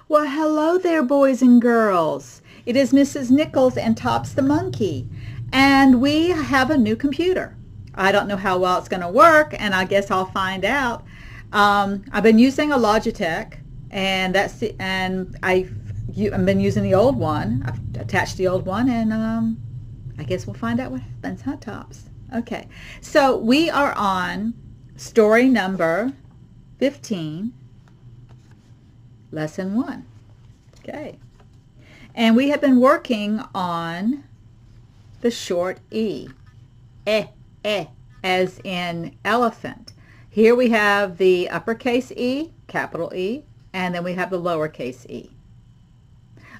Well, hello there, boys and girls. It is Mrs. Nichols and Tops the Monkey, and we have a new computer. I don't know how well it's going to work, and I guess I'll find out. I've been using a Logitech, and I've been using the old one. I've attached the old one, and I guess we'll find out what happens, huh, Tops? Okay, so we are on story number 15. Lesson 1. Okay. And we have been working on the short E. As in elephant. Here we have the uppercase E, capital E, and then we have the lowercase e.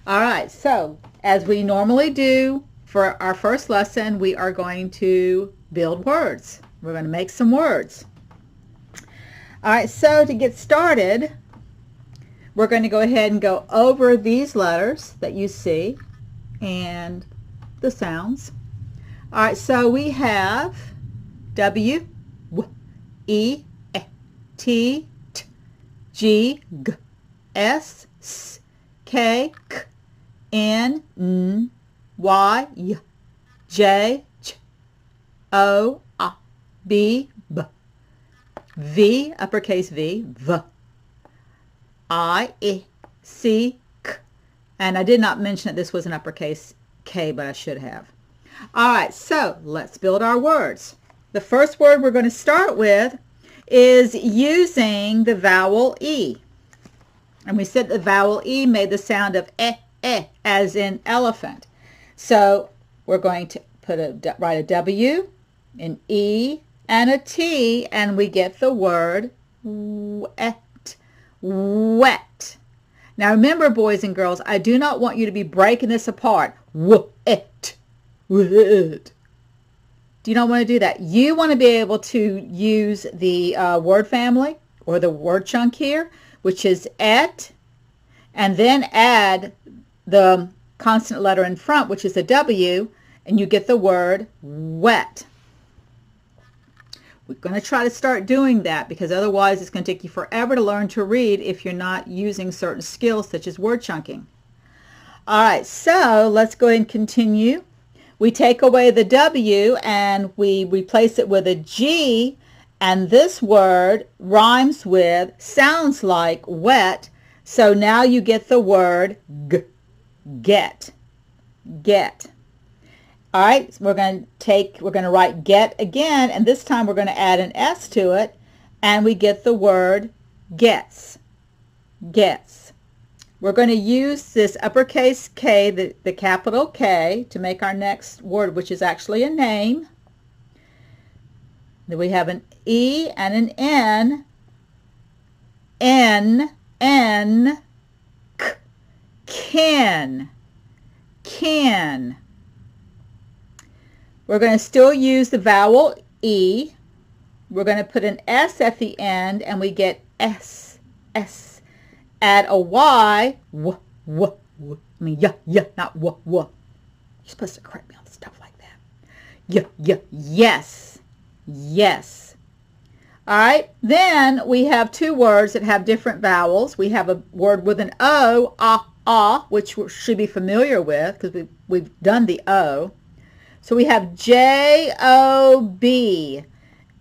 All right, so as we normally do for our first lesson, we are going to build words. We're going to make some words. All right, so to get started, we're going to go ahead and go over these letters that you see and the sounds. All right, so we have W, W, E, E, T, T, G, G, S, S, K, K, N, N, Y, Y, J, J, O, A, B, B, V, uppercase V, V, I, C, K. And I did not mention that this was an uppercase K, but I should have. All right, so let's build our words. The first word we're going to start with is using the vowel E. And we said the vowel E made the sound of as in elephant. So we're going to write a W, an E, and a T, and we get the word wet. Wet. Now remember, boys and girls, I do not want you to be breaking this apart. Wet. Wet. Do you not want to do that? You want to be able to use the word family or the word chunk here, which is et, and then add the consonant letter in front, which is a W, and you get the word wet. We're going to try to start doing that because otherwise it's going to take you forever to learn to read if you're not using certain skills such as word chunking. All right, so let's go ahead and continue. We take away the W and we replace it with a G, and this word rhymes with, sounds like wet, so now you get the word get. Get. All right, so we're going to write get again, and this time we're going to add an S to it, and we get the word gets. Gets. We're going to use this uppercase K, the capital K, to make our next word, which is actually a name. Then we have an E and an N. N, K, can. Can. We're going to still use the vowel E. We're going to put an S at the end, and we get S, S. Add a Y, W, W, W. I mean, not W, W. You're supposed to correct me on stuff like that. Yes, yes. All right, then we have two words that have different vowels. We have a word with an O, ah, which we should be familiar with because we've done the O. So we have J-O-B,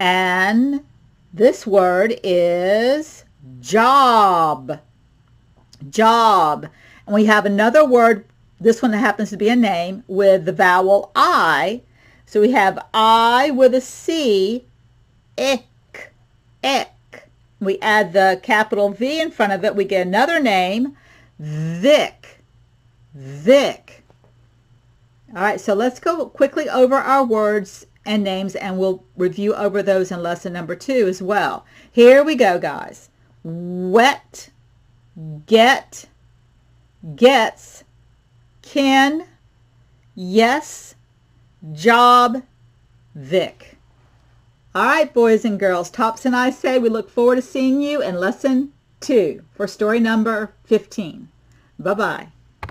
and this word is job. Job. And we have another word, this one happens to be a name, with the vowel I. So we have I with a C, ick, ick. We add the capital V in front of it, we get another name, Vic, Vic. All right, so let's go quickly over our words and names, and we'll review over those in lesson number 2 as well. Here we go, guys. Wet, get, gets, can, yes, job, Vic. All right, boys and girls, Tops and I say we look forward to seeing you in lesson 2 for story number 15. Bye-bye.